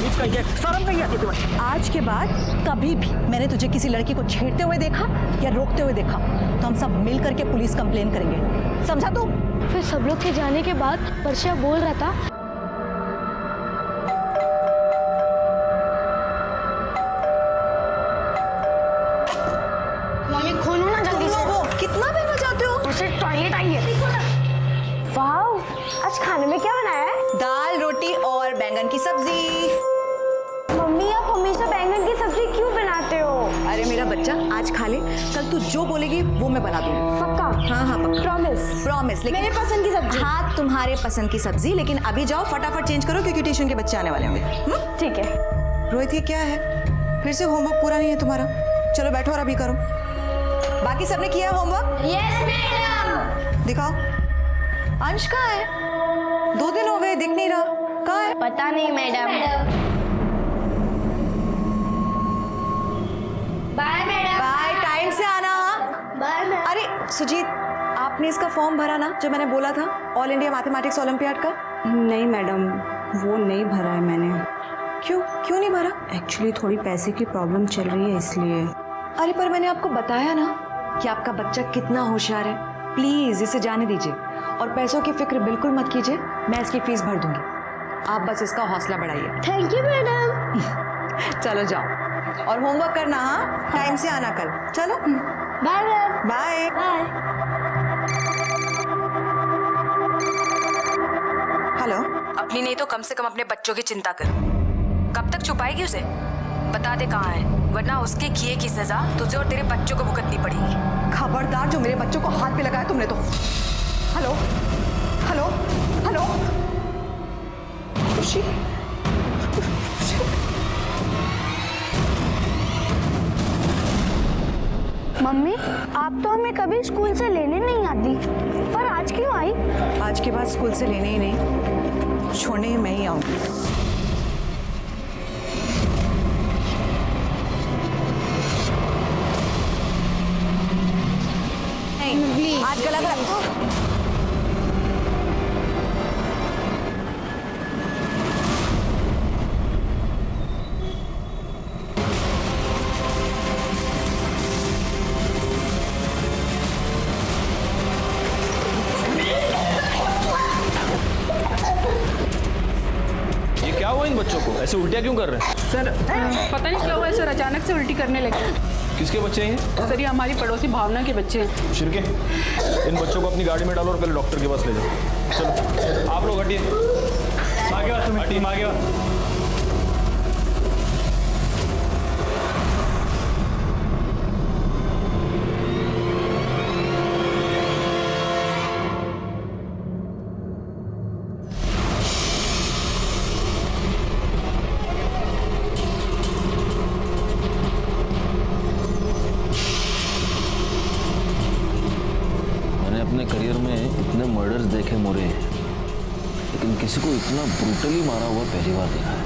बदतमीज कहीं है, शर्म नहीं आती तुम्हें? आज के बाद कभी भी मैंने तुझे किसी लड़की को छेड़ते हुए देखा या रोकते हुए देखा तो हम सब मिल करके पुलिस कंप्लेन करेंगे, समझा तू? फिर सब लोग के जाने के बाद वर्षा बोल रहा था मम्मी खोलो ना जल्दी से। कितना बेल बजाते हो? उसे टॉयलेट आई है। वाओ, आज खाने में क्या बनाया है? दाल रोटी और बैंगन की सब्जी। मम्मी आप हमेशा बैंगन की सब्जी क्यों बनाते हो? अरे मेरा बच्चा आज खा ले, कल तू जो बोलेगी वो मैं बना दूंगी। पक्का? हाँ हाँ पक्का। प्रॉमिस? प्रॉमिस। मेरे पसंद की सब्जी। हाँ तुम्हारे पसंद की सब्जी, लेकिन अभी जाओ फटाफट चेंज करो क्योंकि ट्यूशन के बच्चे आने वाले होंगे। ठीक है। रोहित ये क्या है? फिर से होमवर्क पूरा नहीं है तुम्हारा? चलो बैठो और अभी करो। बाकी सबने किया है होमवर्क? Yes madam. दिखाओ। अंश कहाँ है? 2 दिन हो गए, दिख नहीं रहा। कहाँ है? पता नहीं madam. Bye madam. Bye, time से आना। Bye madam. अरे सुजीत, आपने इसका फॉर्म भरा ना जो मैंने बोला था, ऑल इंडिया मैथमेटिक्स ओलंपियाड का? नहीं मैडम, वो नहीं भरा है मैंने। क्यों नहीं भरा? एक्चुअली थोड़ी पैसे की प्रॉब्लम चल रही है इसलिए। अरे पर मैंने आपको बताया ना कि आपका बच्चा कितना होशियार है। प्लीज इसे जाने दीजिए और पैसों की फिक्र बिल्कुल मत कीजिए, मैं इसकी फीस भर दूंगी। आप बस इसका हौसला बढ़ाइए। Thank you madam. चलो जाओ और होमवर्क करना। हाँ टाइम से आना कल। चलो bye ma'am. Bye. Bye. Hello. अपनी नहीं तो कम से कम अपने बच्चों की चिंता कर। कब तक छुपाएगी उसे? बता दे कहाँ है, वरना उसके किए की सजा तुझे और तेरे बच्चों को भुगतनी पड़ेगी। खबरदार जो मेरे बच्चों को हाथ पे लगाया तुमने तो। Hello hello hello. खुशी, मम्मी आप तो हमें कभी स्कूल से लेने नहीं आती, पर आज क्यों आई? आज के बाद स्कूल से लेने ही नहीं, छोड़ने ही मैं ही आऊंगी। नहीं, आज गला क्या हुआ इन बच्चों को? ऐसे उल्टियाँ क्यों कर रहे हैं? सर पता नहीं क्या हुआ है सर, अचानक से उल्टी करने लगे। किसके बच्चे हैं ये? सर ये हमारी पड़ोसी भावना के बच्चे हैं। शिरके, इन बच्चों को अपनी गाड़ी में डालो और पहले डॉक्टर के पास ले जाओ। चलो आप लोग हटिए, आगे अपने करियर में इतने मर्डर्स देखे मोरे हैं, लेकिन किसी को इतना ब्रूटली मारा हुआ पहली बार देखा है।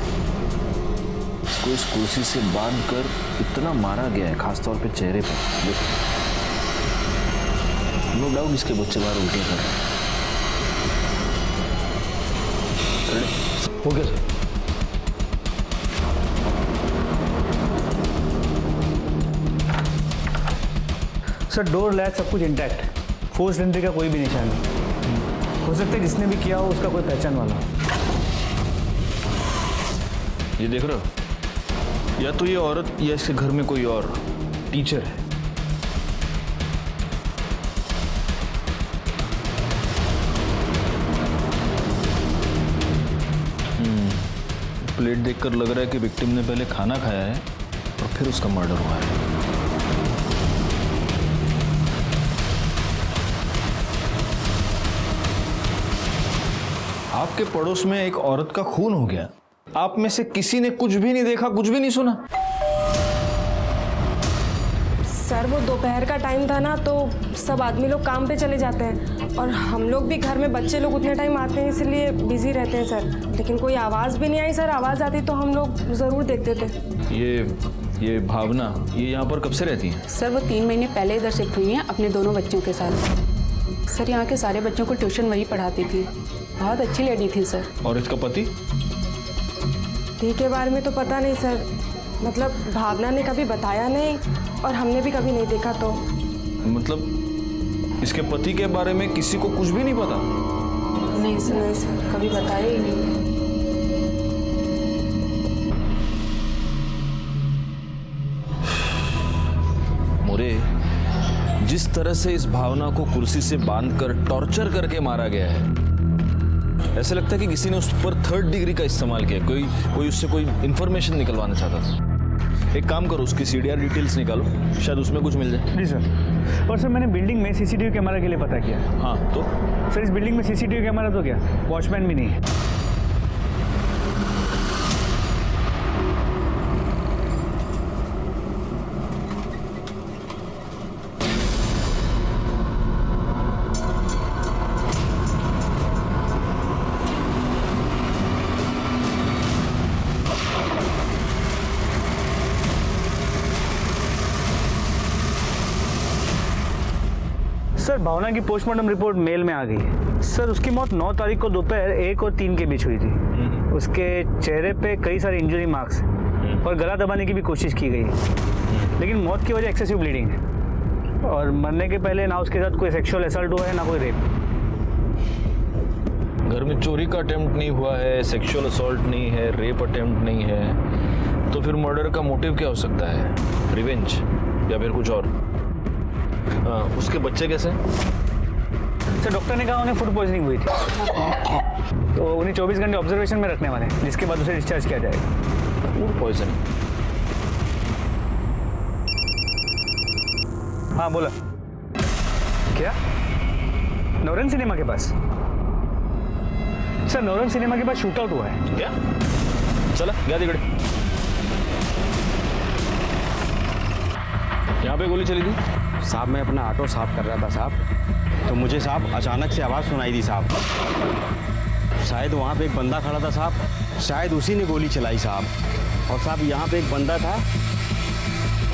इसको इस कुर्सी से बांध कर इतना मारा गया है, खासतौर पे चेहरे पे। नो डाउट इसके बच्चे बाहर उल्टे कर रहे हैं। हो गया सर, डोर लैक सब कुछ इंटैक्ट, फोर्स एंट्री का कोई भी निशान नहीं। हो सकता है जिसने भी किया हो उसका कोई पहचान वाला हो। ये देख रहे हो, या तो ये औरत या इसके घर में कोई और टीचर है। प्लेट देखकर लग रहा है कि विक्टिम ने पहले खाना खाया है और फिर उसका मर्डर हुआ है। आपके पड़ोस में एक औरत का खून हो गया, आप में से किसी ने कुछ भी नहीं देखा, कुछ भी नहीं सुना? सर वो दोपहर का टाइम था ना, तो सब आदमी लोग काम पे चले जाते हैं और हम लोग भी घर में बच्चे लोग उतने टाइम आते हैं इसलिए बिजी रहते हैं सर। लेकिन कोई आवाज़ भी नहीं आई सर, आवाज़ आती तो हम लोग ज़रूर देखते थे। ये भावना ये यहाँ पर कब से रहती है? सर वो 3 महीने पहले इधर शिफ्ट हुई हैं अपने दोनों बच्चों के साथ। सर यहाँ के सारे बच्चों को ट्यूशन वही पढ़ाती थी, बहुत अच्छी लेडी थी सर। और इसका पति? पति के बारे में तो पता नहीं सर, मतलब भावना ने कभी बताया नहीं और हमने भी कभी नहीं देखा। तो मतलब इसके पति के बारे में किसी को कुछ भी नहीं पता? नहीं सर, कभी बताया ही नहीं। मोरे, जिस तरह से इस भावना को कुर्सी से बांधकर टॉर्चर करके मारा गया है, ऐसे लगता है कि किसी ने उस पर 3rd डिग्री का इस्तेमाल किया। कोई उससे कोई इंफॉर्मेशन निकलवाना चाहता था। एक काम करो, उसकी CDR डिटेल्स निकालो, शायद उसमें कुछ मिल जाए। जी सर। और सर मैंने बिल्डिंग में CCTV कैमरा के लिए पता किया। हाँ तो सर इस बिल्डिंग में CCTV कैमरा तो क्या, वॉचमैन भी नहीं है। सर भावना की पोस्टमार्टम रिपोर्ट मेल में आ गई है। सर उसकी मौत 9 तारीख को दोपहर 1 और 3 के बीच हुई थी। उसके चेहरे पे कई सारे इंजरी मार्क्स और गला दबाने की भी कोशिश की गई है, लेकिन मौत की वजह एक्सेसिव ब्लीडिंग है। और मरने के पहले ना उसके साथ कोई सेक्सुअल असल्ट हुआ है ना कोई रेप। घर में चोरी का अटेम्प्ट नहीं हुआ है, सेक्सुअल असॉल्ट नहीं है, रेप अटेम्प्ट नहीं है, तो फिर मर्डर का मोटिव क्या हो सकता है? रिवेंज या फिर कुछ और? उसके बच्चे कैसे? सर डॉक्टर ने कहा उन्हें फूड पॉइजनिंग हुई थी, तो उन्हें 24 घंटे ऑब्जर्वेशन में रखने वाले हैं, जिसके बाद उसे डिस्चार्ज किया जाएगा। Food poisoning? हाँ बोला। क्या? नौरन सिनेमा के पास? सर नौरन सिनेमा के पास शूट आउट हुआ है। क्या? चला गया तिकडे। यहाँ पे गोली चली थी? साहब मैं अपना ऑटो साफ कर रहा था साहब, तो मुझे साहब अचानक से आवाज़ सुनाई दी साहब। शायद वहाँ पे एक बंदा खड़ा था साहब, शायद उसी ने गोली चलाई साहब। और साहब यहाँ पे एक बंदा था,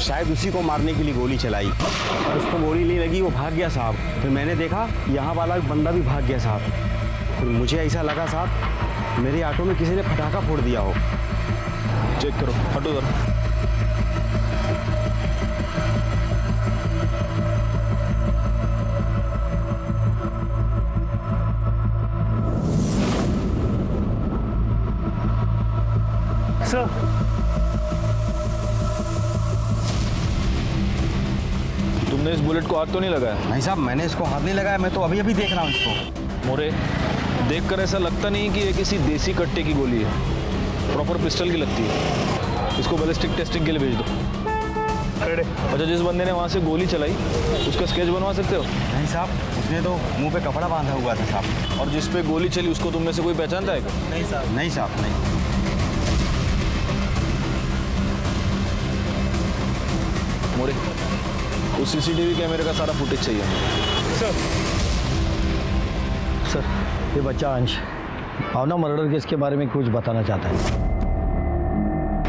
शायद उसी को मारने के लिए गोली चलाई और उसको गोली नहीं लगी, वो भाग गया साहब। फिर मैंने देखा यहाँ वाला एक बंदा भी भाग गया साहब। फिर मुझे ऐसा लगा साहब मेरे ऑटो में किसी ने पटाखा फोड़ दिया हो। चेक करो, हटो जरा। सर तुमने इस बुलेट को हाथ तो नहीं लगाया? नहीं साहब मैंने इसको हाथ नहीं लगाया, मैं तो अभी अभी देख रहा हूँ इसको। मोरे, देखकर ऐसा लगता नहीं कि ये किसी देसी कट्टे की गोली है, प्रॉपर पिस्टल की लगती है। इसको बैलिस्टिक टेस्टिंग के लिए भेज दो। अच्छा, जिस बंदे ने वहाँ से गोली चलाई उसका स्केच बनवा सकते हो? नहीं साहब, उसने तो मुंह पे कपड़ा बांधा हुआ था साहब। और जिस पे गोली चली उसको तुम में से कोई पहचानता है क्या? नहीं साहब। नहीं साहब नहीं। मोरे, उस CCTV कैमरे का सारा फुटेज चाहिए। सर ये बच्चा अंश भावना मर्डर केस के बारे में कुछ बताना चाहता है।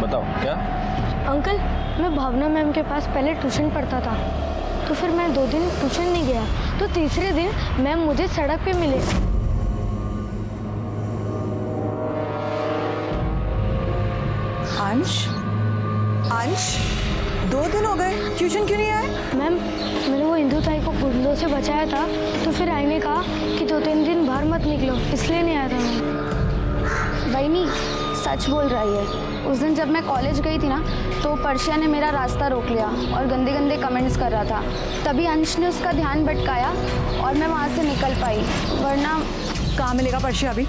बताओ क्या? अंकल मैं भावना मैम के पास पहले ट्यूशन पढ़ता था, तो फिर मैं 2 दिन ट्यूशन नहीं गया, तो तीसरे दिन मैम मुझे सड़क पे मिले। अंश 2 दिन हो गए, ट्यूशन क्यों नहीं आए? मैम मैंने वो इंदु ताई को गुंडों से बचाया था, तो फिर आई ने कहा कि 2-3 दिन बाहर मत निकलो, इसलिए नहीं आया था मैं। बहनी सच बोल रही है। उस दिन जब मैं कॉलेज गई थी ना, तो पर्शिया ने मेरा रास्ता रोक लिया और गंदे गंदे कमेंट्स कर रहा था। तभी अंश ने उसका ध्यान भटकाया और मैं वहाँ से निकल पाई, वरना। कहाँ मिलेगा पर्शिया अभी?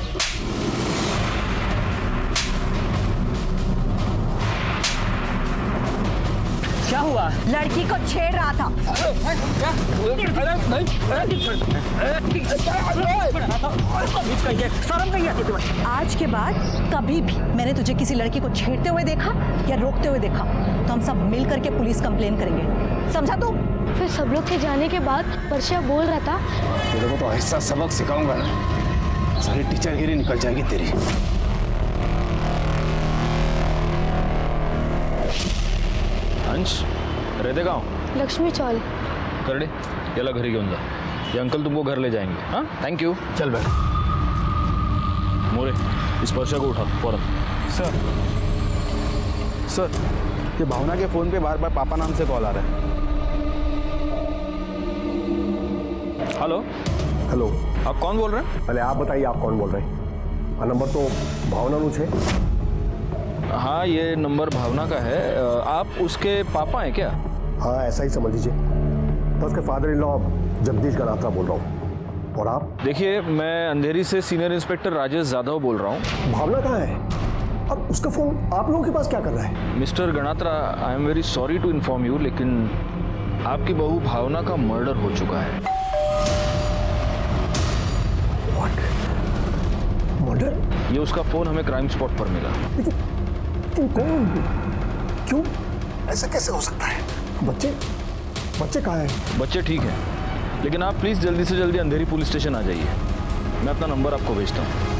क्या हुआ? लड़की को छेड़ रहा था। शर्म नहीं आती तुम्हें? आज के बाद कभी भी मैंने तुझे किसी लड़की को छेड़ते हुए देखा या रोकते हुए देखा तो हम सब मिल करके पुलिस कंप्लेन करेंगे, समझा तू? फिर सब लोग के जाने के बाद पर्शिया बोल रहा था, तेरे को तो ऐसा सबक सिखाऊंगा ना, सारी टीचरगिरी निकल जाएगी तेरी। अंश रहते गाँव? लक्ष्मी चौल। करडे याला घरी घेऊन जा, ये अंकल तुमको घर ले जाएंगे। हाँ थैंक यू। चल बैठ। मोरे, इस पर्चा को उठा फौरन। सर सर, ये भावना के फ़ोन पे बार बार पापा नाम से कॉल आ रहा है। हेलो हेलो, आप कौन बोल रहे हैं? पहले आप बताइए आप कौन बोल रहे हैं? नंबर तो भावना नु छे। हाँ, ये नंबर भावना का है। आप उसके पापा हैं क्या? हाँ, ऐसा ही समझ लीजिए। तो उसके father in law Jagdish Ganatra बोल रहा हूँ। और आप? देखिए, मैं अंधेरी से सीनियर इंस्पेक्टर राजेश जाधव बोल रहा हूँ। भावना कहाँ है? अब उसका फोन आप लोगों के पास क्या कर रहा है? Mister Ganatra, I am very sorry to inform you, लेकिन आपकी बहू भावना का मर्डर हो चुका है। What? मर्डर? ये उसका फोन हमें क्राइम स्पॉट पर मिला। लेकिन कौन? क्यों? ऐसा कैसे हो सकता है? बच्चे कहाँ हैं? बच्चे ठीक हैं, लेकिन आप प्लीज जल्दी से जल्दी अंधेरी पुलिस स्टेशन आ जाइए। मैं अपना नंबर आपको भेजता हूँ।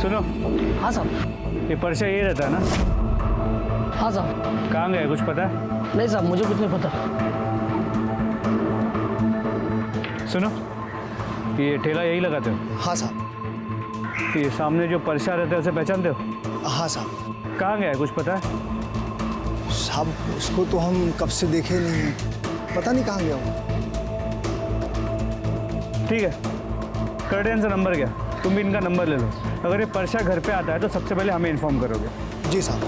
सुनो। हाँ साहब। ये पर्चा ये रहता है ना? हाँ साहब। कहाँ गए, कुछ पता है? नहीं साहब, मुझे कुछ नहीं पता। सुनो, ये ठेला यही लगाते हो? हाँ साहब। ये सामने जो पर्चा रहता है उसे पहचानते हो? हाँ साहब। कहाँ गया है, कुछ पता है? साहब, उसको तो हम कब से देखे नहीं हैं, पता नहीं कहाँ गया वो। ठीक है, कर्टेन से नंबर गया, तुम भी इनका नंबर ले लो। अगर ये पर्चा घर पे आता है तो सबसे पहले हमें इन्फॉर्म करोगे। जी साहब।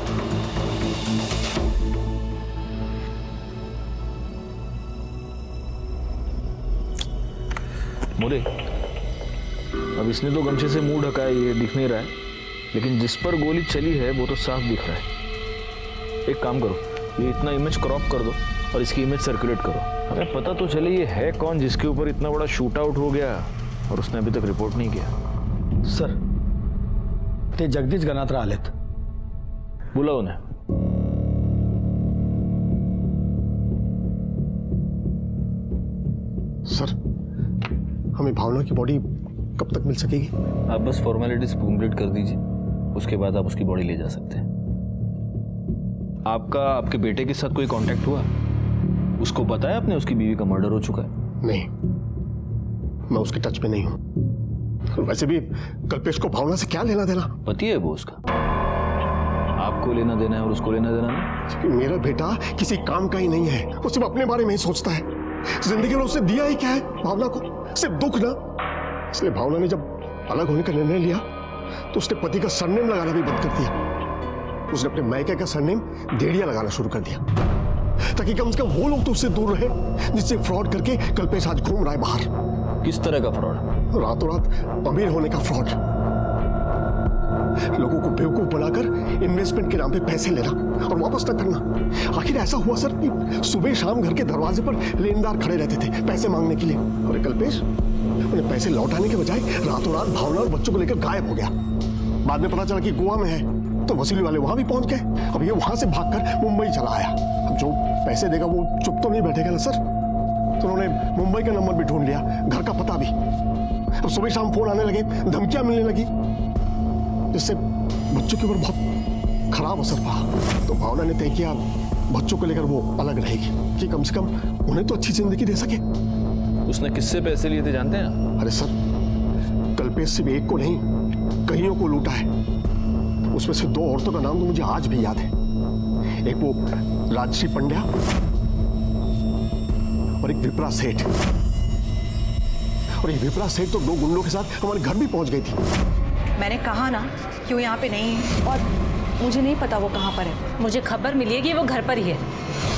मोरे, अब इसने तो गमछे से मुंह ढका है, ये दिख नहीं रहा है, लेकिन जिस पर गोली चली है वो तो साफ दिख रहा है। एक काम करो, ये इतना इमेज क्रॉप कर दो और इसकी इमेज सर्कुलेट करो। हमें पता तो चले ये है कौन जिसके ऊपर इतना बड़ा शूट आउट हो गया और उसने अभी तक रिपोर्ट नहीं किया। सर, ते जगदीश गणात्रा आलेत। बुलाओ उन्हें। सर, हमें भावना की बॉडी कब तक मिल सकेगी? आप बस फॉर्मेलिटीज कंप्लीट कर दीजिए, उसके बाद आप उसकी बॉडी ले जा सकते हैं। आपके बेटे के साथ कोई कांटेक्ट हुआ? उसको बताया आपने उसकी बीवी का मर्डर हो चुका है? नहीं, मैं उसके टच में नहीं हूं। वैसे भी कल्पेश को भावना से क्या लेना देना? पति है वो उसका, आपको लेना देना है और उसको लेना देना नहीं। मेरा बेटा किसी काम का ही नहीं है, वो सिर्फ अपने बारे में ही सोचता है। जिंदगी में उसने दिया ही क्या है भावना को? सिर्फ दुख ना। इसलिए भावना ने जब अलग होने का निर्णय लिया तो उसने पति का सरनेम लगाना भी बंद कर दिया। उसने अपने मायके का सरनेम देड़िया लगाना शुरू कर दिया, ताकि कम से कम वो लोग तो उससे दूर रहे जिससे फ्रॉड करके कल्पेश आज घूम रहा है बाहर। किस तरह का फ्रॉड? रातों रात अमीर होने का फ्रॉड, लोगों को बेवकूफ बनाकर इन्वेस्टमेंट के नाम पे पैसे लेना और वापस न करना। आखिर ऐसा हुआ सर कि सुबह शाम घर के दरवाजे पर लेनदार खड़े रहते थे पैसे मांगने के लिए, और कल्पेश उन्हें पैसे लौटाने के बजाय रातों रात भावना और बच्चों को लेकर गायब हो गया। बाद में पता चला कि गोवा में है, तो वसूली वाले वहां भी पहुंच गए। अब ये वहां से भागकर मुंबई चला आया। अब जो पैसे देगा वो चुप तो नहीं बैठेगा ना सर, तो उन्होंने मुंबई का नंबर भी ढूंढ लिया, घर का पता भी। अब सुबह शाम फोन आने लगे, धमकियां मिलने लगी, जिससे बच्चों के ऊपर बहुत खराब असर पड़ा। तो भावना ने तय किया बच्चों को लेकर वो अलग रहेगी कि कम से कम उन्हें तो अच्छी जिंदगी दे सके। उसने किससे पैसे लिए थे जानते हैं? अरे सर, कल्पेश सिर्फ एक को नहीं कईयों को लूटा है। उसमें से 2 औरतों का नाम तो मुझे आज भी याद है। एक वो राजश्री पंड्या और एक विप्रा सेठ। और ये विप्रा सेठ तो 2 गुंडों के साथ हमारे घर भी पहुंच गई थी। मैंने कहा ना कि वो यहाँ पे नहीं है, और मुझे नहीं पता वो कहाँ पर है। मुझे खबर मिली है कि वो घर पर ही है।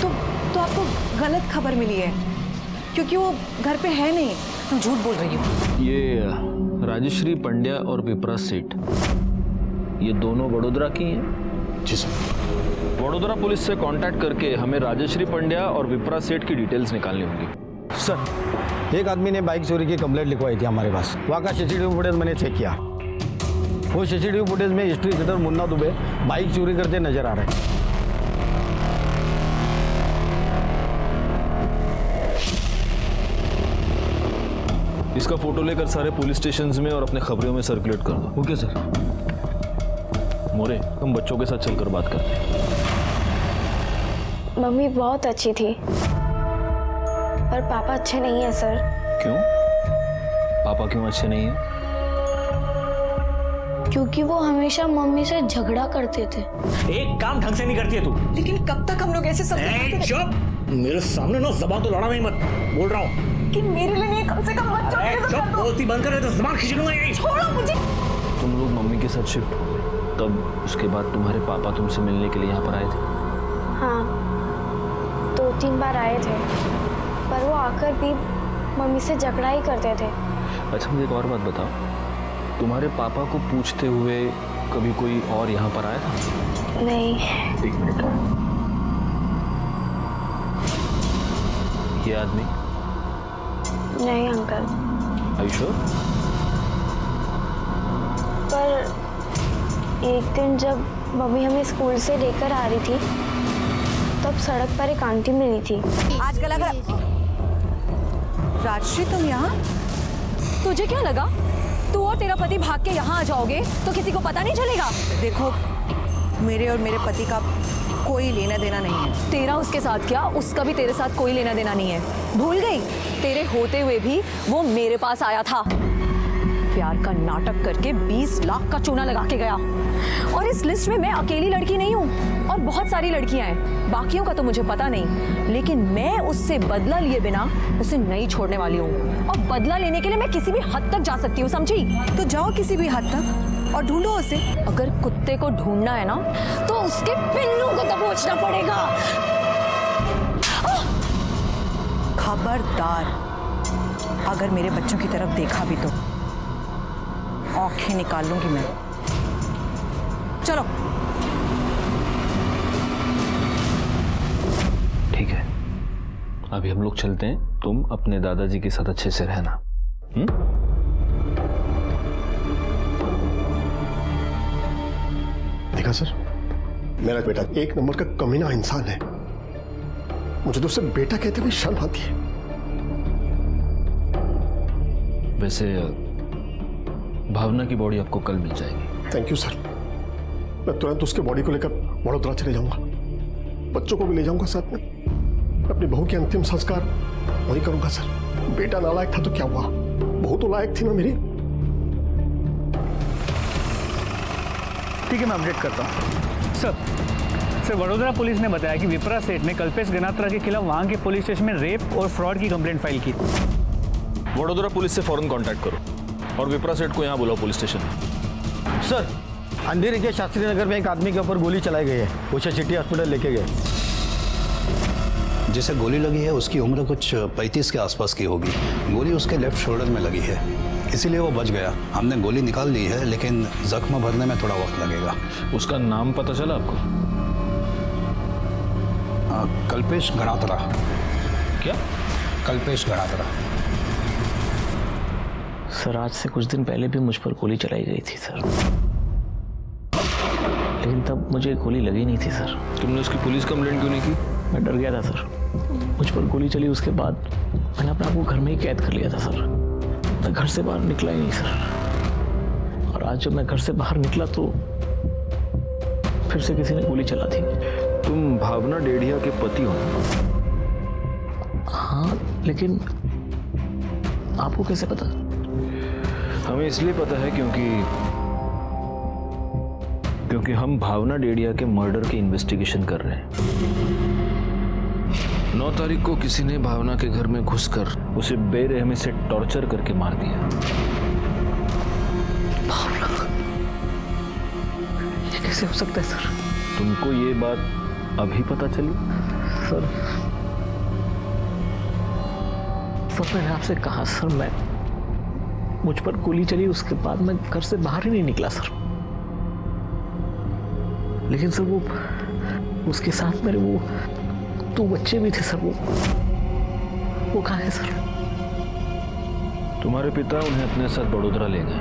तो आपको गलत खबर मिली है, क्योंकि वो घर पे है नहीं। तुम झूठ बोल रही हो। ये राजश्री पंड्या और विप्रा सेठ, ये दोनों वडोदरा की हैं? जी सर। वडोदरा पुलिस से कांटेक्ट करके हमें राजश्री पंड्या और विप्रा सेठ की डिटेल्स निकालनी होंगी। सर, एक आदमी ने बाइक चोरी की कंप्लेंट लिखवाई थी हमारे पास। वहाँ का सीसीटीवी फुटेज मैंने चेक किया। वो सीसीटीवी फुटेज में history sheeter Munna Dubey bike चोरी करते नजर आ रहे हैं। इसका फोटो लेकर सारे पुलिस स्टेशंस में और अपने खबरों में सर्कुलेट कर दो। Okay sir. मोरे, हम बच्चों के साथ चलकर बात करते हैं। मम्मी बहुत अच्छी थी पर पापा अच्छे नहीं है सर। क्यों? पापा क्यों अच्छे नहीं हैं? क्योंकि वो हमेशा मम्मी से झगड़ा करते थे। एक काम ढंग से नहीं करती है तू। लेकिन कब तक हम लोग ऐसे सब चुप, मेरे सामने ना जबान तो लड़ा नहीं मत, बोल रहा हूँ कि मेरे लिए नहीं, कम से कम बच्चों के लिए तो कर दो। बोलती बंद कर, तो जबान खींच लूंगा यही। छोड़ो मुझे। तुम लोग मम्मी के साथ शिफ्ट हो गए, तब उसके बाद तुम्हारे पापा तुमसे मिलने के लिए यहाँ पर आए थे? हाँ 2-3 बार आए थे पर वो आकर भी मम्मी से झगड़ा ही करते थे। अच्छा मुझे एक और बात बताओ, तुम्हारे पापा को पूछते हुए कभी कोई और यहाँ पर आया था? नहीं। एक मिनट, ये आदमी? नहीं अंकल। Are you sure? पर एक दिन जब मम्मी हमें स्कूल से लेकर आ रही थी तब सड़क पर एक आंटी मिली थी। आजकल अगर राजश्री तुम यहाँ, तुझे क्या लगा तू और तेरा पति भाग के यहाँ आ जाओगे तो किसी को पता नहीं चलेगा? देखो मेरे और मेरे पति का कोई लेना देना नहीं है। तेरा उसके साथ क्या, उसका भी तेरे साथ कोई लेना देना नहीं है। भूल गई? तेरे होते हुए भी वो मेरे पास आया था, प्यार का नाटक करके 20 लाख का चूना लगा के गया। और इस लिस्ट में मैं अकेली लड़की नहीं हूँ और बहुत सारी लड़कियां हैं, बाकियों का तो मुझे पता नहीं, लेकिन मैं उससे बदला लिए बिना उसे नहीं छोड़ने वाली हूँ। और बदला लेने के लिए मैं किसी भी हद तक जा सकती हूँ, समझी? तो जाओ किसी भी हद तक और ढूंढो उसे। अगर कुत्ते को ढूंढना है ना तो उसके पिल्लू को दबोचना पड़ेगा। खबरदार अगर मेरे बच्चों की तरफ देखा भी तो आंखें निकाल लूंगी मैं। चलो ठीक है, अभी हम लोग चलते हैं, तुम अपने दादाजी के साथ अच्छे से रहना। देखा सर, मेरा बेटा एक नंबर का कमीना इंसान है। मुझे तो उसे बेटा कहते हुए शर्म आती है। वैसे भावना की बॉडी आपको कल मिल जाएगी। थैंक यू सर, मैं तुरंत उसके बॉडी को लेकर वडोदरा चले जाऊंगा, बच्चों को भी ले जाऊंगा साथ में। अपनी बहू के अंतिम संस्कार वही करूंगा सर। बेटा नालायक था तो क्या हुआ, बहू तो लायक थी ना मेरी। ठीक है, मैं अपडेट करता हूँ। सर वडोदरा पुलिस ने बताया कि विप्रा सेठ ने कल्पेश गनात्रा के खिलाफ वहां के पुलिस स्टेशन में रेप और फ्रॉड की कंप्लेंट फाइल की। वडोदरा पुलिस से फौरन कांटेक्ट करो और विप्रा सेठ को यहाँ बुलाओ पुलिस स्टेशन। सर अंधेरी के शास्त्री नगर में एक आदमी के ऊपर गोली चलाई गई है, उसे सिटी हॉस्पिटल लेके गए। जिसे गोली लगी है उसकी उम्र कुछ 35 के आसपास की होगी। गोली उसके लेफ्ट शोल्डर में लगी है, इसीलिए वो बच गया। हमने गोली निकाल ली है लेकिन जख्म भरने में थोड़ा वक्त लगेगा। उसका नाम पता चला आपको? कल्पेश गणात्रा। क्या? कल्पेश गणात्रा। सर आज से कुछ दिन पहले भी मुझ पर गोली चलाई गई थी सर, लेकिन तब मुझे गोली लगी नहीं थी सर। तुमने उसकी पुलिस कंप्लेंट क्यों नहीं की? मैं डर गया था सर, मुझ पर गोली चली उसके बाद मैंने अपने आप को घर में ही कैद कर लिया था सर। मैं घर से बाहर निकला ही नहीं सर, और आज जब मैं घर से बाहर निकला तो फिर से किसी ने गोली चला दी। तुम भावना डेढ़िया के पति हो? हाँ, लेकिन आपको कैसे पता? हमें इसलिए पता है क्योंकि हम भावना डेढ़िया के मर्डर की इन्वेस्टिगेशन कर रहे हैं। 9 तारीख को किसी ने भावना के घर में घुसकर उसे बेरहमी से टॉर्चर करके मार दिया। ये कैसे हो सकता है सर? तुमको ये बात अभी पता चली? सर मैंने आपसे कहा सर, मुझ पर गोली चली उसके बाद मैं घर से बाहर ही नहीं निकला सर। लेकिन सर उसके साथ मेरे वो 2 बच्चे भी थे सर, वो कहाँ है सर? तुम्हारे पिता उन्हें अपने साथ बड़ोदरा ले गए।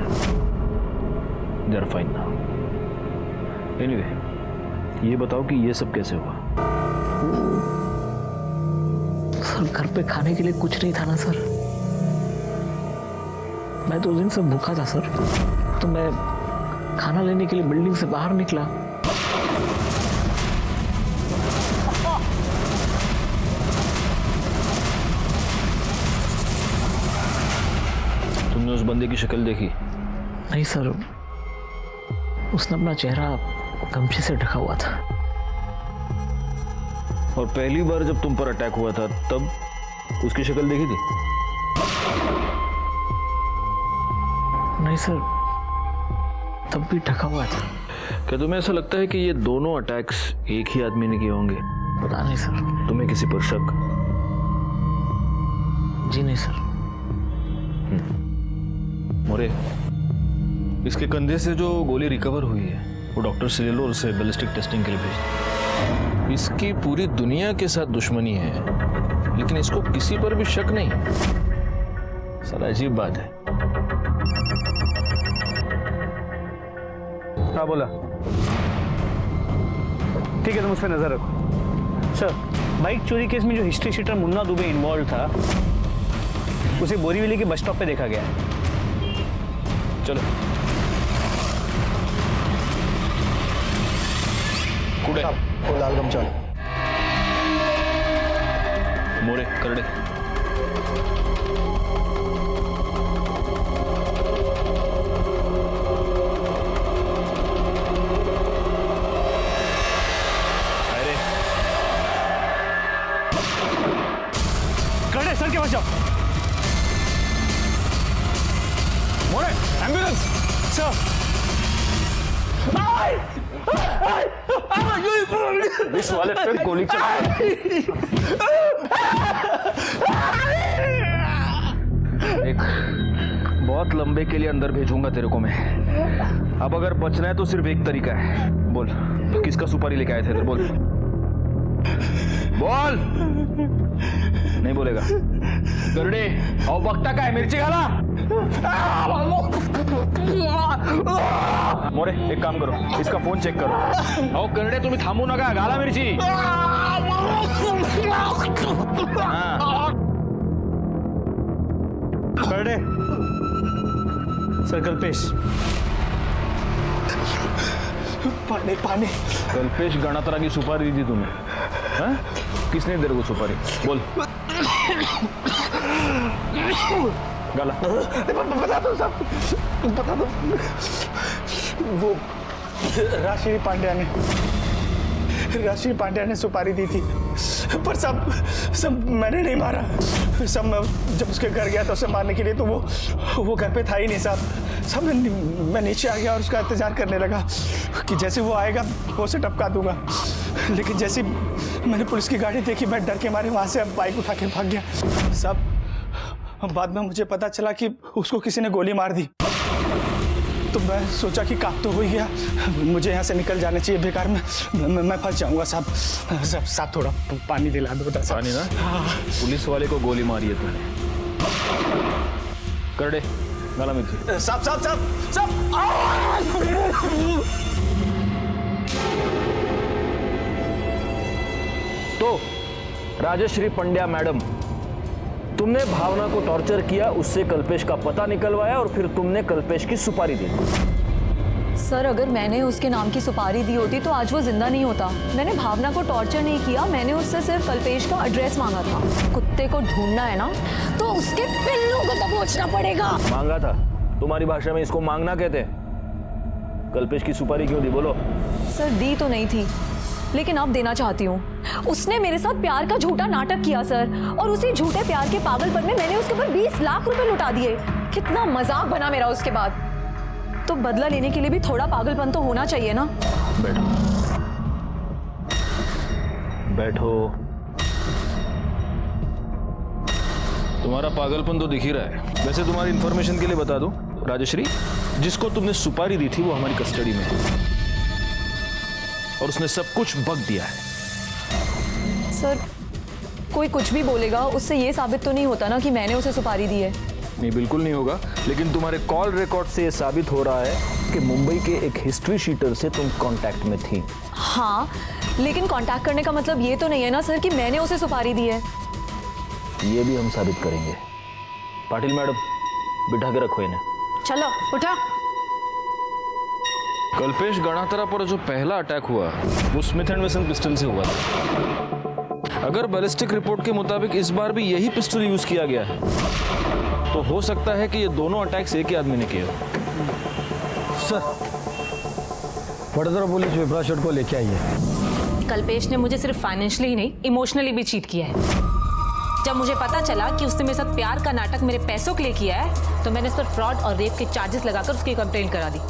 They are fine now. Anyway, ये बताओ कि ये सब कैसे हुआ? सर घर पे खाने के लिए कुछ नहीं था ना सर, मैं 2 दिन से भूखा था सर, तो मैं खाना लेने के लिए बिल्डिंग से बाहर निकला तुमने उस बंदे की शक्ल देखी? नहीं सर, उसने अपना चेहरा गमछे से ढका हुआ था। और पहली बार जब तुम पर अटैक हुआ था तब उसकी शक्ल देखी थी? नहीं सर, तब भी ढका हुआ था। क्या तुम्हें ऐसा लगता है कि ये दोनों अटैक्स एक ही आदमी ने किए होंगे? पता नहीं सर। तुम्हें किसी पर शक? जी नहीं सर। मोरे, इसके कंधे से जो गोली रिकवर हुई है वो डॉक्टर से ले लो और उसे बैलिस्टिक टेस्टिंग के लिए भेज दो। इसकी पूरी दुनिया के साथ दुश्मनी है लेकिन इसको किसी पर भी शक नहीं। साला अजीब बात है। हाँ बोला। ठीक है, तुम उस पर नजर रखो। सर, बाइक चोरी केस में जो history sheeter Munna Dubey involve था उसे बोरीवली के बस स्टॉप पे देखा गया। चलो। कुड़े लाल गमछा मोरे करड़े। करड़े सर के पास जाओ। मोरे एम्बुलेंस सर। इस वाले पे गोली चला। एक बहुत लंबे के लिए अंदर भेजूंगा तेरे को मैं। अब अगर बचना है तो सिर्फ एक तरीका है। बोल, किसका सुपारी लेके आए थे इधर? बोल बोल। नहीं बोलेगा। करड़े और बकता का है, मिर्ची खाला। मोरे एक काम करो, इसका फोन चेक करो। आओ करड़े, तुम्ही थांबू नका, घाला मिरची। करड़े सर, कल्पेश। पानी पानी। कल्पेश गणात्रा की सुपारी दी थी तुम्हें? हाँ? किसने तेरे को सुपारी? बोल। गाला। बता दो साहब, बता दो। वो राशि पांड्या ने सुपारी दी थी, पर सब मैंने नहीं मारा। सब मैं जब उसके घर गया तो उसे मारने के लिए, तो वो घर पे था ही नहीं साहब। मैं नीचे आ गया और उसका इंतजार करने लगा कि जैसे वो आएगा वो उसे टपका दूंगा। लेकिन जैसे मैंने पुलिस की गाड़ी देखी, मैं डर के मारे वहां से बाइक उठा के भाग गया साहब। बाद में मुझे पता चला कि उसको किसी ने गोली मार दी। तो मैं सोचा कि काम तो हो ही गया, मुझे यहाँ से निकल जाना चाहिए। बेकार में मैं फंस जाऊंगा साहब। साहब थोड़ा पानी दिला दो। पानी ना? पुलिस वाले को गोली मारी है तूने। करड़े गाला मिर्ची। साहब। तो राजश्री पंड्या मैडम, तुमने भावना को टॉर्चर किया, उससे कल्पेश का पता निकलवाया और फिर तुमने कल्पेश की सुपारी दी। सर, अगर मैंने उसके नाम की सुपारी दी होती तो आज वो जिंदा नहीं होता। मैंने भावना को टॉर्चर नहीं किया, मैंने उससे सिर्फ कल्पेश का एड्रेस मांगा था। कुत्ते को ढूंढना है ना तो उसके पिल्लों को दबोचना पड़ेगा। मांगा था? तुम्हारी भाषा में इसको मांगना कहते हैं। कल्पेश की सुपारी क्यों दी? बोलो। सर, दी तो नहीं थी, लेकिन अब देना चाहती हूँ। उसने मेरे साथ प्यार का झूठा नाटक किया सर, और उसी झूठे प्यार के पागलपन में मैंने उसके ऊपर 20 लाख रुपए लुटा दिए। कितना मजाक बना मेरा उसके बाद। तो बदला लेने के लिए भी थोड़ा पागलपन तो होना चाहिए ना। बैठो बैठो। तुम्हारा पागलपन तो दिख ही रहा है। वैसे तुम्हारी इंफॉर्मेशन के लिए बता दूं, राजश्री जिसको तुमने सुपारी दी थी वो हमारी कस्टडी में है और उसने सब कुछ बक दिया है। सर, कोई कुछ भी बोलेगा, उससे ये साबित तो नहीं होता ना कि मैंने उसे सुपारी दी है। नहीं, बिल्कुल नहीं होगा। लेकिन तुम्हारे कॉल रिकॉर्ड से ये साबित हो रहा है कि मुंबई के एक हिस्ट्री शीटर से तुम कांटेक्ट में थी। हाँ, लेकिन कांटेक्ट करने का मतलब ये तो नहीं है ना सर कि मैंने उसे सुपारी दी है। ये भी हम साबित करेंगे। पाटिल मैडम, बिठा के रखो इन्हें। चलो उठा। कल्पेश गणात्रा पर जो पहला अटैक हुआ वो स्मिथ एंड वेसन पिस्टल से हुआ था। अगर बैलिस्टिक रिपोर्ट के मुताबिक इस बार भी यही पिस्टल यूज किया गया है तो तो हो सकता है कि ये दोनों अटैक्स एक ही आदमी ने किए हो। सर, वडोदरा पुलिस विप्रा शेठ को लेके आई है। कल्पेश ने मुझे सिर्फ फाइनेंशियली ही नहीं, इमोशनली भी चीट किया है। जब मुझे पता चला कि उसने मेरे साथ प्यार का नाटक मेरे पैसों के लिए किया है, तो मैंने उस पर फ्रॉड और रेप के चार्जेस लगाकर उसकी कंप्लेंट करा दी,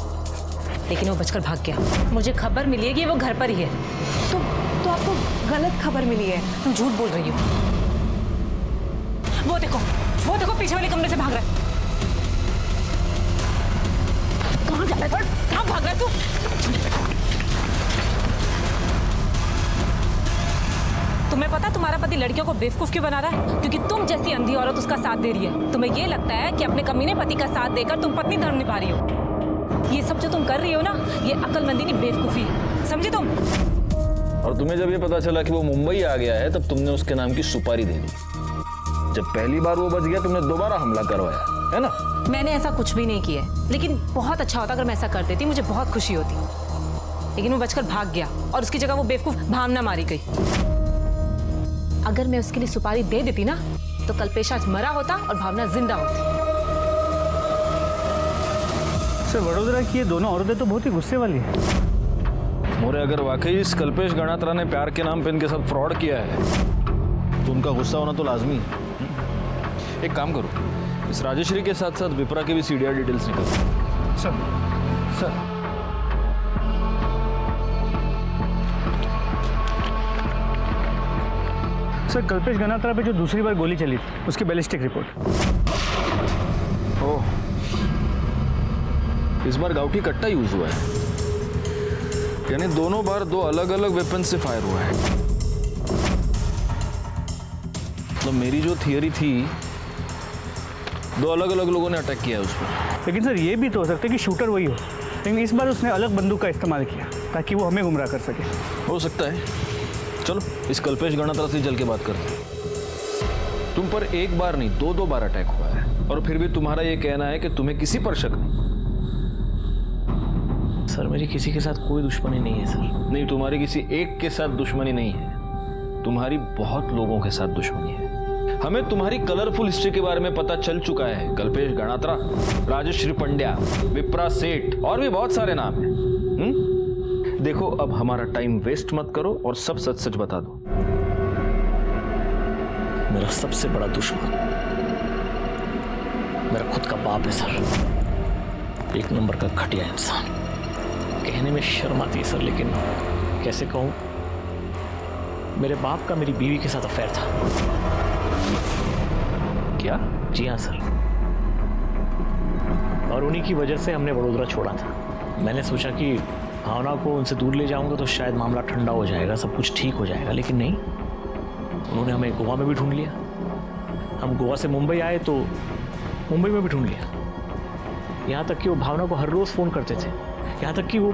लेकिन वो बचकर भाग गया। मुझे खबर मिली है कि वो घर पर ही है। तो आपको गलत खबर मिली है। तुम झूठ बोल रही हो। वो देखो पीछे वाले कमरे से भाग रहा है। कहाँ जा रहा है? कहाँ भाग रहा है तू? तुम्हें पता तुम्हारा पति लड़कियों को बेवकूफ क्यों बना रहा है? क्योंकि तुम जैसी अंधी औरत उसका साथ दे रही है। तुम्हें ये लगता है कि अपने कमीने पति का साथ देकर तुम पत्नी धर्म निभा रही हो। ये सब जो तुम कर रही हो ना, ये अक्लमंदी नहीं बेवकूफी है, समझी तुम? और तुम्हें जब ये पता चला कि वो मुंबई आ गया है, तब तुमने उसके नाम की सुपारी दे दी। जब पहली बार वो बच गया, तुमने दोबारा हमला करवाया, है ना? मैंने ऐसा कुछ भी नहीं किया, लेकिन बहुत अच्छा होता अगर मैं ऐसा कर देती, मुझे बहुत खुशी होती। लेकिन वो बचकर भाग गया और उसकी जगह वो बेवकूफ भावना मारी गई। अगर मैं उसके लिए सुपारी दे देती ना, तो कल्पेश आज मरा होता और भावना जिंदा होती। सर, वडोदरा की ये दोनों औरतें तो बहुत ही गुस्से वाली है। मोरे, अगर वाकई इस कल्पेश गणात्रा ने प्यार के नाम पे इनके साथ फ्रॉड किया है, तो उनका गुस्सा होना तो लाजमी है। एक काम करो, इस राजेश्री के साथ साथ विप्रा की भी सीडीआर डिटेल्स निकालो। सर, सर, कल्पेश गणात्रा पे जो दूसरी बार गोली चली थी, उसकी बैलिस्टिक रिपोर्ट। ओह, इस बार गाउठी कट्टा यूज हुआ है, यानी दोनों बार दो अलग अलग वेपन से फायर हुआ है। तो मेरी जो थियरी थी, दो अलग अलग लोगों ने अटैक किया है उस पर। लेकिन सर, ये भी तो हो सकता है कि शूटर वही हो, लेकिन इस बार उसने अलग बंदूक का इस्तेमाल किया ताकि वो हमें गुमराह कर सके। हो सकता है। चलो इस कल्पेश गणात्रा से चल के बात करते हैं। तुम पर एक बार नहीं, दो बार अटैक हुआ है, और फिर भी तुम्हारा ये कहना है कि तुम्हें किसी पर शक नहीं। सर, मेरी किसी के साथ कोई दुश्मनी नहीं है सर। नहीं, तुम्हारी किसी एक के साथ दुश्मनी नहीं है, तुम्हारी बहुत लोगों के साथ दुश्मनी है। हमें तुम्हारी कलरफुल हिस्ट्री के बारे में पता चल चुका है। कल्पेश गणात्रा, राजश्री पंड्या, विप्रा सेठ और भी बहुत सारे नाम हैं। देखो, अब हमारा टाइम वेस्ट मत करो और सब सच सच बता दो। मेरा सबसे बड़ा दुश्मन मेरा खुद का बाप है सर। एक नंबर का घटिया इंसान। कहने में शर्म आती है सर, लेकिन कैसे कहूं, मेरे बाप का मेरी बीवी के साथ अफेयर था। क्या? जी हाँ सर, और उन्हीं की वजह से हमने वडोदरा छोड़ा था। मैंने सोचा कि भावना को उनसे दूर ले जाऊंगा तो शायद मामला ठंडा हो जाएगा, सब कुछ ठीक हो जाएगा, लेकिन नहीं, उन्होंने हमें गोवा में भी ढूंढ लिया। हम गोवा से मुंबई आए तो मुंबई में भी ढूंढ लिया। यहाँ तक कि वो भावना को हर रोज़ फ़ोन करते थे। यहाँ तक कि वो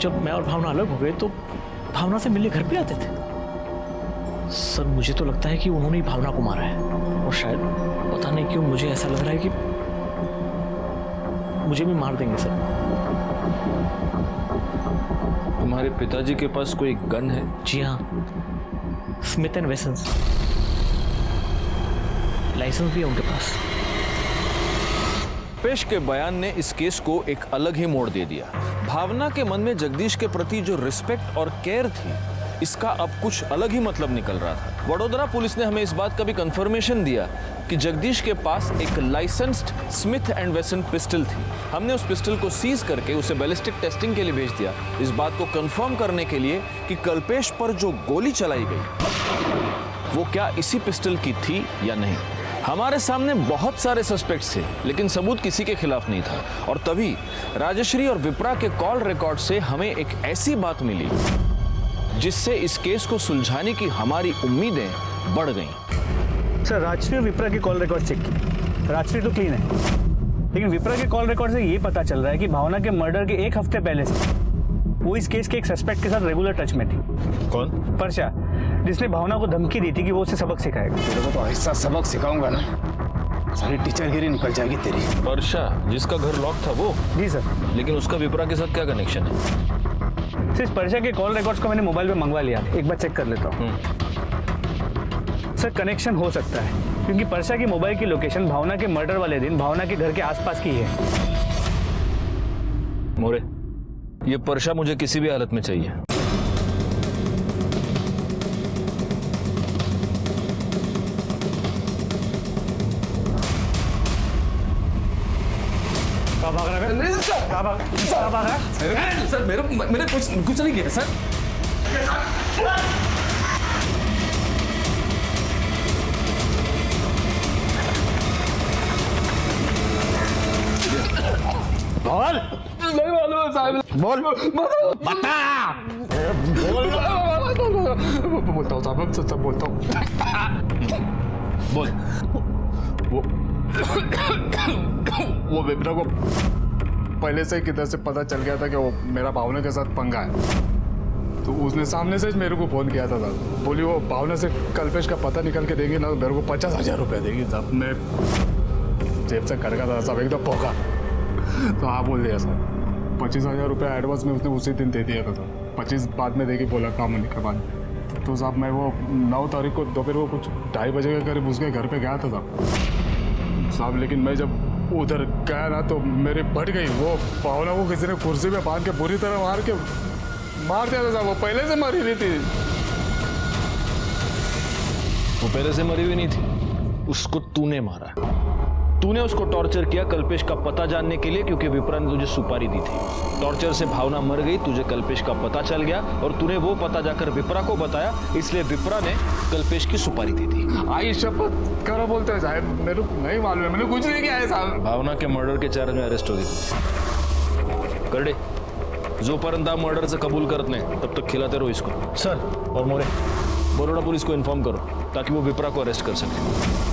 जब मैं और भावना अलग हो गए तो भावना से मिलने घर पे आते थे। सर, मुझे तो लगता है कि उन्होंने ही भावना को मारा है, और शायद पता नहीं क्यों मुझे ऐसा लग रहा है कि मुझे भी मार देंगे सर। तुम्हारे पिताजी के पास कोई गन है? जी हाँ, स्मिथ एंड वेसन्स, लाइसेंस भी है उनके पास। पेश के बयान ने इस केस को एक अलग ही मोड़ दे दिया। भावना के मन में जगदीश के प्रति जो रिस्पेक्ट और केयर थी, इसका अब कुछ अलग ही मतलब निकल रहा था। वडोदरा पुलिस ने हमें इस बात का भी कंफर्मेशन दिया कि जगदीश के पास एक लाइसेंस्ड स्मिथ एंड वेसन पिस्टल थी। हमने उस पिस्टल को सीज करके उसे बैलिस्टिक टेस्टिंग के लिए भेज दिया, इस बात को कंफर्म करने के लिए कि कल्पेश पर जो गोली चलाई गई वो क्या इसी पिस्टल की थी या नहीं। हमारे सामने बहुत सारे सस्पेक्ट्स थे, लेकिन सबूत किसी के खिलाफ नहीं था। और तभी राजश्री और विप्रा के कॉल रिकॉर्ड से हमें एक ऐसी बात मिली जिससे इस केस को सुलझाने की हमारी उम्मीदें बढ़ गईं। सर, राजश्री और विप्रा के कॉल रिकॉर्ड चेक किए। राजश्री तो क्लीन है, लेकिन विप्रा के कॉल रिकॉर्ड से ये पता चल रहा है कि भावना के मर्डर के एक हफ्ते पहले से वो इस केस के एक सस्पेक्ट के साथ रेगुलर टच में थी। कौन? परशा, जिसने भावना को धमकी दी थी कि वो उसे सबक सिखाएगा। तेरे को तो ऐसा सबक सिखाऊंगा ना, सारी टीचरगिरी निकल जाएगी तेरी। परशा, जिसका घर लॉक था वो? जी सर। लेकिन उसका विप्रा के साथ क्या कनेक्शन है? सिर्फ परशा के कॉल रिकॉर्ड्स को मैंने मोबाइल पे मंगवा लिया, एक बार चेक कर लेता हूँ। सर, कनेक्शन हो सकता है, क्योंकि परशा की मोबाइल की लोकेशन भावना के मर्डर वाले दिन भावना के घर के आसपास की है। मोरे, ये परशा मुझे किसी भी हालत में चाहिए। सर मैंने कुछ नहीं किया सर। बोल नहीं मालूम है साहब। बोल बता। बोलता हूँ साहब, सब बोलता हूँ। बोल। वो विप्रा को पहले से किधर से पता चल गया था कि वो मेरा भावना के साथ पंगा है, तो उसने सामने से मेरे को फोन किया था साहब। बोली वो भावना से कल्पेश का पता निकल के देंगे ना तो मेरे को 50,000 रुपये देगी साहब। मैं जेब से कर था साहब, एकदम भौंका। तो हाँ बोल दिया सर, 25,000 रुपये एडवांस में उसने उसी दिन दे दिया था सर। 25 बाद में देगी बोला काम होने के बाद। तो साहब मैं वो 9 तारीख को दोपहर को कुछ 2:30 बजे के करीब उसके घर पे गया था साहब। लेकिन मैं जब उधर गया ना तो मेरी फट गई। वो भावना को किसी ने कुर्सी पे बांध के बुरी तरह मार दिया था साहब। वो पहले से मरी हुई थी। वो पहले से मरी हुई नहीं थी, उसको तूने मारा। तूने उसको टॉर्चर किया कल्पेश का पता जानने के लिए, क्योंकि विप्रा ने तुझे सुपारी दी थी। टॉर्चर से भावना मर गई, तुझे कल्पेश का पता चल गया और तूने वो पता जाकर विप्रा को बताया, इसलिए विप्रा ने कल्पेश की सुपारी दी थी। आई शपथ करो बोलते हैं साहब, मेरे को नहीं मालूम है, मैंने कुछ नहीं किया है साहब। भावना के मर्डर के चार्ज में अरेस्ट हो गई। करडे, जोपर्यंत आप मर्डरचं कबूल करत नाही तब तक खिलाते रहो इसको। सर और मोरे, बरोड़ा पुलिस को इन्फॉर्म करो ताकि वो विप्रा को अरेस्ट कर सके।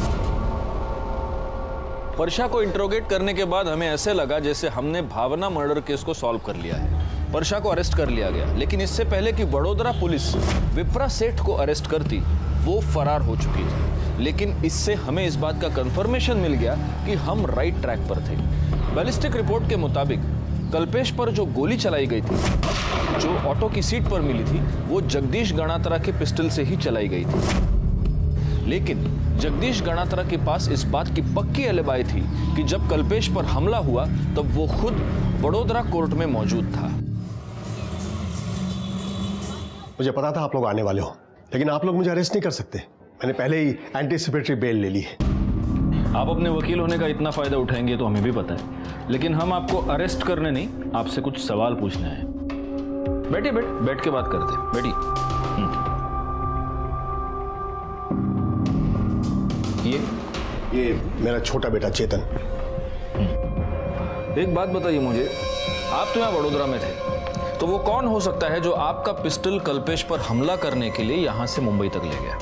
परशा को इंट्रोगेट करने के बाद हमें ऐसे लगा जैसे हमने भावना मर्डर केस को सॉल्व कर लिया है। परशा को अरेस्ट कर लिया गया, लेकिन इससे पहले कि बड़ोदरा पुलिस विप्रा सेठ को अरेस्ट करती, वो फरार हो चुकी थी। लेकिन इससे हमें इस बात का कंफर्मेशन मिल गया कि हम राइट ट्रैक पर थे। बैलिस्टिक रिपोर्ट के मुताबिक कल्पेश पर जो गोली चलाई गई थी, जो ऑटो की सीट पर मिली थी, वो जगदीश गणात्रा के पिस्टल से ही चलाई गई थी। लेकिन जगदीश गणात्रा के पास इस बात की पक्की एलिबाई थी कि जब कल्पेश पर हमला हुआ तब वो खुद बड़ोदरा कोर्ट में मौजूद था। मुझे पता था आप लोग आने वाले हो, लेकिन आप लोग मुझे अरेस्ट नहीं कर सकते। मैंने पहले ही एंटीसिपेटरी बेल ले ली है। आप अपने वकील होने का इतना फायदा उठाएंगे तो हमें भी पता है, लेकिन हम आपको अरेस्ट करने नहीं, आपसे कुछ सवाल पूछने हैं। बैठिए, बैठ के बात करते हैं। बैठिए। ये मेरा छोटा बेटा चेतन। एक बात बताइए मुझे, आप तो यहाँ वडोदरा में थे, तो वो कौन हो सकता है जो आपका पिस्टल कल्पेश पर हमला करने के लिए यहाँ से मुंबई तक ले गया?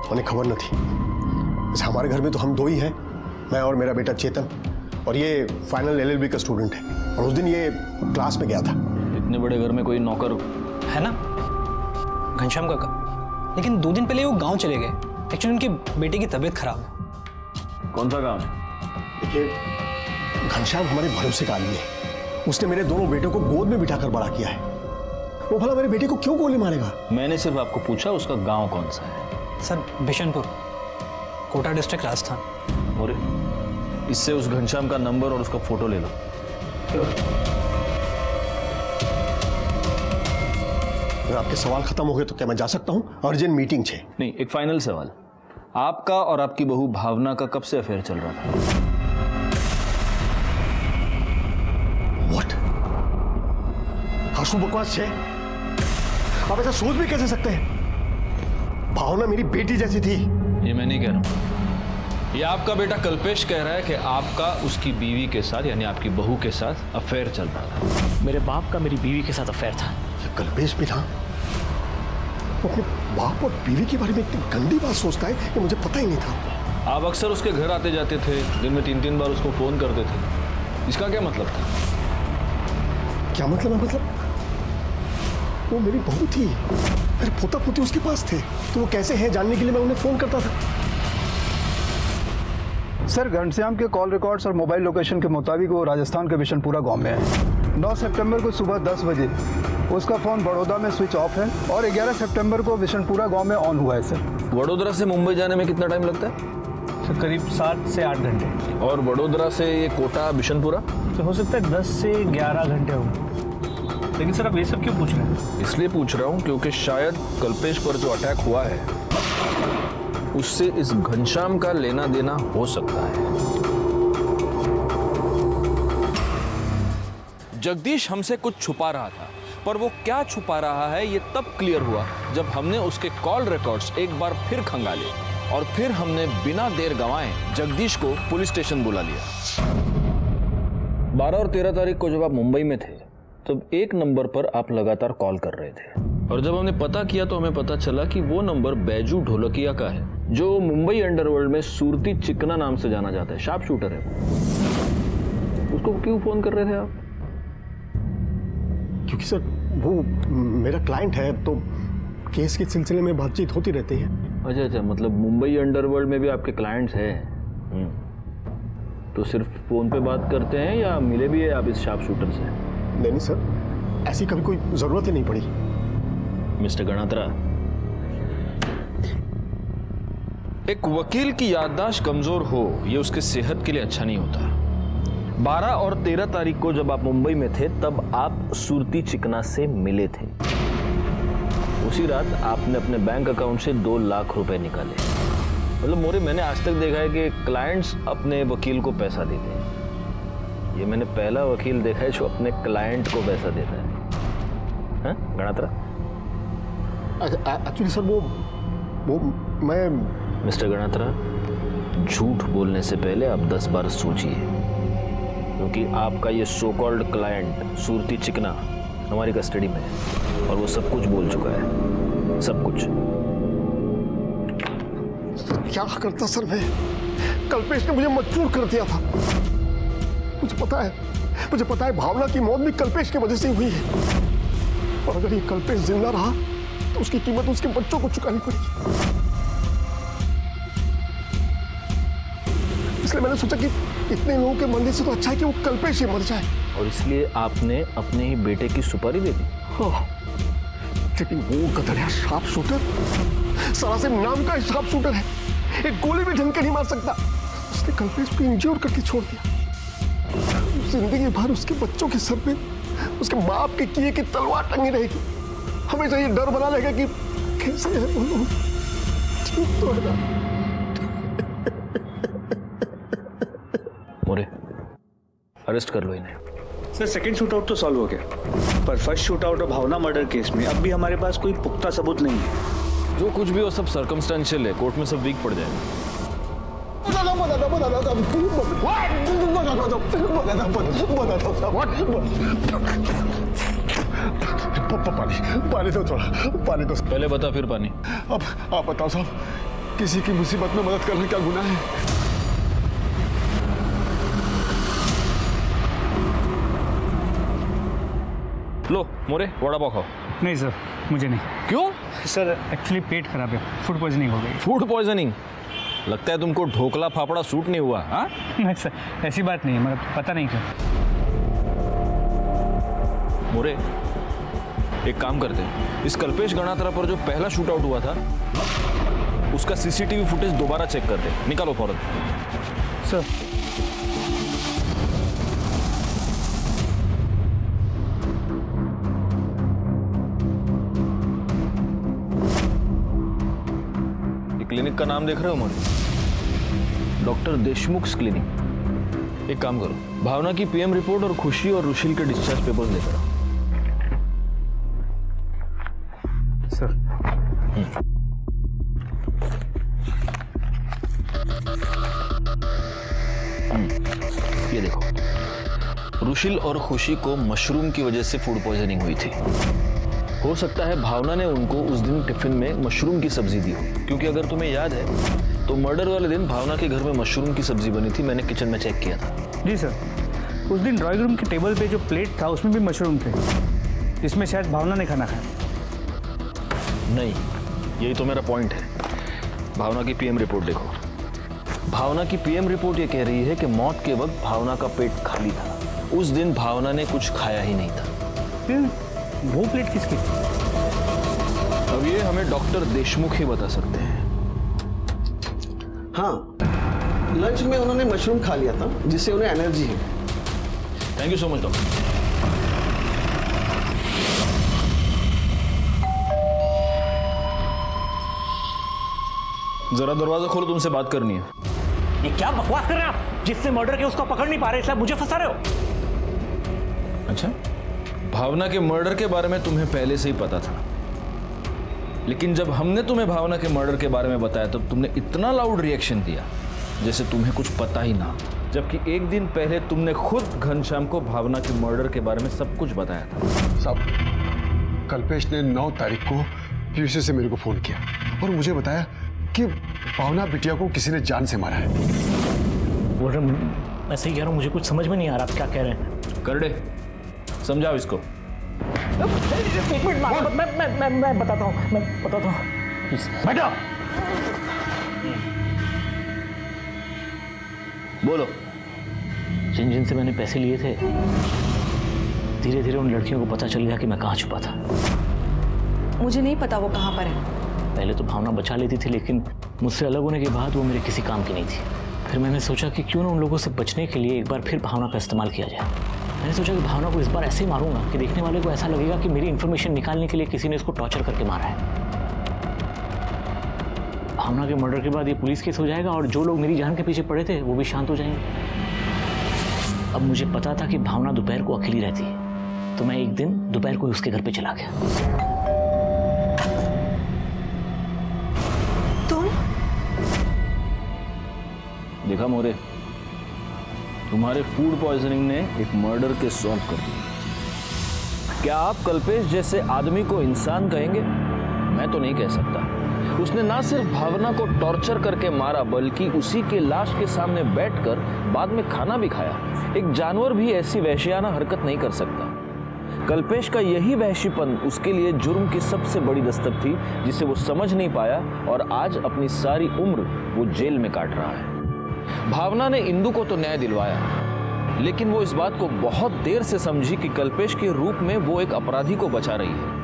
उन्हें खबर न थी। हमारे घर में तो हम दो ही हैं, मैं और मेरा बेटा चेतन, और ये फाइनल LLB का स्टूडेंट है, और उस दिन ये क्लास में गया था। इतने बड़े घर में कोई नौकर है ना, घनश्याम काका, लेकिन 2 दिन पहले वो गांव चले गए। एक्चुअली उनके बेटे की तबीयत खराब है। कौन सा गांव है? देखिए, घनश्याम हमारे भरोसे का आदमी है। उसने मेरे दोनों बेटों को गोद में बिठाकर बड़ा किया है। वो भला मेरे बेटे को क्यों गोली मारेगा? मैंने सिर्फ आपको पूछा उसका गांव कौन सा है। Sir, Bishanpur, Kota district, Rajasthan. और इससे उस घनश्याम का नंबर और उसका फोटो ले लो। अगर आपके सवाल खत्म हो गए तो क्या मैं जा सकता हूं? अर्जेंट मीटिंग है। नहीं, एक फाइनल सवाल, आपका और आपकी बहू भावना का कब से अफेयर चल रहा था? व्हाट? आंसू बकवास है। आप ऐसा सोच भी कैसे सकते हैं? भावना मेरी बेटी जैसी थी। ये मैं नहीं कह रहा हूं, ये आपका बेटा कल्पेश कह रहा है कि आपका उसकी बीवी के साथ, यानी आपकी बहू के साथ अफेयर चल रहा था। मेरे बाप का मेरी बीवी के साथ अफेयर था। कल्पेश भी था। वो अपने बाप और बीवी के बारे में इतनी गंदी बात सोचता है कि मुझे पता ही नहीं था। आप अक्सर उसके घर आते जाते थे, दिन में 3-3 बार उसको फोन करते थे। इसका क्या मतलब था? क्या मतलब है? मतलब वो मेरी बहू थी, मेरे पोता पोती उसके पास थे, तो वो कैसे हैं जानने के लिए मैं उन्हें फोन करता था। सर, घनश्याम के कॉल रिकॉर्ड्स और मोबाइल लोकेशन के मुताबिक वो राजस्थान के बिशनपुरा गांव में है। 9 सितंबर को सुबह 10 बजे उसका फ़ोन बड़ौदा में स्विच ऑफ है और 11 सितंबर को बिशनपुरा गांव में ऑन हुआ है सर। वडोदरा से मुंबई जाने में कितना टाइम लगता है? सर करीब 7 से 8 घंटे। और वडोदरा से ये कोटा बिशनपुरा? तो हो सकता है 10 से 11 घंटे होंगे। लेकिन सर आप ये सब क्यों पूछ रहे हैं? इसलिए पूछ रहा हूँ क्योंकि शायद कल्पेश पर जो अटैक हुआ है उससे इस घनश्याम का लेना देना हो सकता है। जगदीश हमसे कुछ छुपा रहा था, पर वो क्या छुपा रहा है ये तब क्लियर हुआ जब हमने उसके कॉल रिकॉर्ड्स एक बार फिर खंगाले और फिर हमने बिना देर गंवाए जगदीश को पुलिस स्टेशन बुला लिया। 12 और 13 तारीख को जब आप मुंबई में थे तब एक नंबर पर आप लगातार कॉल कर रहे थे, और जब हमने पता किया तो हमें पता चला कि वो नंबर बैजू ढोलकिया का है, जो मुंबई अंडरवर्ल्ड में सूरती चिकना नाम से जाना जाता है, शार्प शूटर है। उसको क्यों फोन कर रहे थे आप? क्योंकि सर वो मेरा क्लाइंट है, तो केस के सिलसिले में बातचीत होती रहती है। अच्छा अच्छा, मतलब मुंबई अंडरवर्ल्ड में भी आपके क्लाइंट्स हैं। तो सिर्फ फोन पे बात करते हैं या मिले भी है आप इस शार्प शूटर से? नहीं सर, ऐसी कभी कोई जरूरत ही नहीं पड़ी। मिस्टर गणात्रा, एक वकील की याददाश्त कमजोर हो ये उसके सेहत के लिए अच्छा नहीं होता। 12 और 13 तारीख को जब आप मुंबई में थे तब आप सूरती चिकना से मिले थे। उसी रात आपने अपने बैंक अकाउंट से 2 लाख रुपए निकाले। मतलब मोरे, मैंने आज तक देखा है कि क्लाइंट्स अपने वकील को पैसा देते हैं। ये मैंने पहला वकील देखा है जो अपने क्लाइंट को पैसा देता है। हाँ गणात्रा? एक्चुअली सर वो मैं मिस्टर गणात्रा, झूठ बोलने से पहले आप 10 बार सोचिए, क्योंकि आपका ये सो कॉल्ड क्लाइंट सूरती चिकना हमारी कस्टडी में है और वो सब कुछ बोल चुका है, सब कुछ। क्या करता सर मैं? कल्पेश ने मुझे मजबूर कर दिया था। मुझे पता है भावना की मौत भी कल्पेश की वजह से हुई है, और अगर ये कल्पेश जिंदा रहा तो उसकी कीमत उसके बच्चों को चुकानी पड़ेगी। इसलिए मैंने सोचा कि इतने लोगों के मरने से तो अच्छा है कि वो कल्पेश ही मर जाए। और इसलिए आपने अपने ही बेटे की सुपारी दे दी? लेकिन वो गधड़िया शार्प शूटर, सरासिम नाम का शार्प शूटर है, एक गोली भी ढंग के नहीं मार सकता। उसने कल्पेश को इंज्योर करके छोड़ दिया। जिंदगी भर उसके बच्चों के सर पे उसके बाप के किए की तलवार टंगी रहेगी। हमेशा ये डर बना रहेगा कि कैसे है वो लोग। ठीक तो है ना? मोरे, अरेस्ट कर लो इन्हें। सर सेकंड शूट आउट तो सॉल्व हो गया, पर फर्स्ट शूट आउट और भावना मर्डर केस में अब भी हमारे पास कोई पुख्ता सबूत नहीं है। जो कुछ भी हो सब सर्कमस्टेंशियल है, कोर्ट में सब वीक पड़ जाएगा। पानी दो थोड़ा, पानी दो। पहले बता फिर पानी। अब आप बताओ साहब, किसी की मुसीबत में मदद करना क्या गुनाह है? लो मोरे, वड़ा पाव खाओ। नहीं सर, मुझे नहीं। क्यों? सर एक्चुअली पेट खराब है, फूड पॉइजनिंग हो गई। Food poisoning? लगता है तुमको ढोकला फाफड़ा सूट नहीं हुआ। हाँ नहीं सर, ऐसी बात नहीं है, मतलब पता नहीं क्यों। मोरे, एक काम करते हैं, इस कल्पेश गणात्रा पर जो पहला शूट आउट हुआ था उसका सीसीटीवी फुटेज दोबारा चेक करते, निकालो फौरन। सर क्लिनिक का नाम देख रहे हो मोरे? Doctor Deshmukh clinic. एक काम करो, भावना की पीएम रिपोर्ट और खुशी और रुशील के डिस्चार्ज पेपर्स लेकर आओ। सर ये देखो, रुशील और खुशी को मशरूम की वजह से फूड पॉइजनिंग हुई थी। हो सकता है भावना ने उनको उस दिन टिफिन में मशरूम की सब्जी दी हो, क्योंकि अगर तुम्हें याद है तो मर्डर वाले दिन भावना के घर में मशरूम की सब्जी बनी थी। मैंने किचन में चेक किया था। जी सर, उस दिन ड्राइंग रूम के टेबल पे जो प्लेट था उसमें भी मशरूम थे, जिसमें शायद भावना ने खाना खाया। नहीं, यही तो मेरा पॉइंट है। भावना की पीएम रिपोर्ट देखो। भावना की पीएम रिपोर्ट ये कह रही है कि मौत के वक्त भावना का पेट खाली था। उस दिन भावना ने कुछ खाया ही नहीं था। वो प्लेट किसकी? अब ये हमें डॉक्टर देशमुख ही बता सकते हैं। हाँ, लंच में उन्होंने मशरूम खा लिया था जिससे उन्हें एनर्जी है। Thank you so much doctor. जरा दरवाजा खोलो, तुमसे बात करनी है। ये क्या बकवास कर रहे हैं आप? जिसने मर्डर किया उसको पकड़ नहीं पा रहे, इसलिए मुझे फंसा रहे हो। अच्छा, भावना के मर्डर के बारे में तुम्हें पहले से ही पता था, लेकिन जब हमने तुम्हें भावना के मर्डर के बारे में बताया तब तुमने इतना लाउड रिएक्शन दिया जैसे तुम्हें कुछ पता ही ना, जबकि एक दिन पहले तुमने खुद घनश्याम को भावना के मर्डर के बारे में सब कुछ बताया था। साहब, कल्पेश ने 9 तारीख को पीयूसी से मेरे को फोन किया और मुझे बताया कि भावना बिटिया को किसी ने जान से मारा है। बोल रहे, मैं सही कह रहा हूँ, मुझे कुछ समझ में नहीं आ रहा आप क्या कह रहे हैं। करडे, समझाओ इसको। एक मिनट, मैं बताता हूँ, बैठो। बोलो। जिन से मैंने पैसे लिए थे, धीरे धीरे उन लड़कियों को पता चल गया कि मैं कहाँ छुपा था। मुझे नहीं पता वो कहाँ पर है। पहले तो भावना बचा लेती थी, लेकिन मुझसे अलग होने के बाद वो मेरे किसी काम की नहीं थी। फिर मैंने सोचा कि क्यों ना उन लोगों से बचने के लिए एक बार फिर भावना का इस्तेमाल किया जाए। मैंने सोचा कि भावना को इस बार ऐसे ही मारूंगा कि देखने वाले को ऐसा लगेगा कि मेरी इन्फॉर्मेशन निकालने के लिए किसी ने इसको टॉर्चर करके मारा है। भावना के मर्डर के बाद ये पुलिस केस हो जाएगा और जो लोग मेरी जान के पीछे पड़े थे वो भी शांत हो जाएंगे। अब मुझे पता था कि भावना दोपहर को अकेली रहती है, तो मैं एक दिन दोपहर को उसके घर पे चला गया। देखा मोरे, तुम्हारे फूड पॉइजनिंग ने एक मर्डर के सॉल्व कर दिया। क्या आप कल्पेश जैसे आदमी को इंसान कहेंगे? मैं तो नहीं कह सकता। उसने ना सिर्फ भावना को टॉर्चर करके मारा, बल्कि उसी के लाश के सामने बैठकर बाद में खाना भी खाया। एक जानवर भी ऐसी वहशियाना हरकत नहीं कर सकता। कल्पेश का यही वहशीपन उसके लिए जुर्म की सबसे बड़ी दस्तक थी, जिसे वो समझ नहीं पाया और आज अपनी सारी उम्र वो जेल में काट रहा है। भावना ने इंदु को तो न्याय दिलवाया, लेकिन वो इस बात को बहुत देर से समझी कि कल्पेश के रूप में वो एक अपराधी को बचा रही है।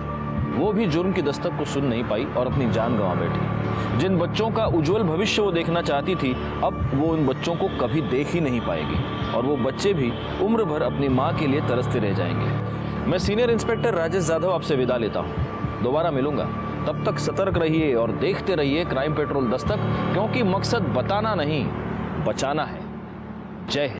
वो भी जुर्म की दस्तक को सुन नहीं पाई और अपनी जान गंवा बैठी। जिन बच्चों का उज्जवल भविष्य वो देखना चाहती थी, अब वो उन बच्चों को कभी देख ही नहीं पाएगी और वो बच्चे भी उम्र भर अपनी माँ के लिए तरसते रह जाएंगे। मैं सीनियर इंस्पेक्टर राजेश यादव आपसे विदा लेता हूँ। दोबारा मिलूंगा, तब तक सतर्क रहिए और देखते रहिए क्राइम पेट्रोल दस्तक, क्योंकि मकसद बताना नहीं, बचाना है। जय हिंद।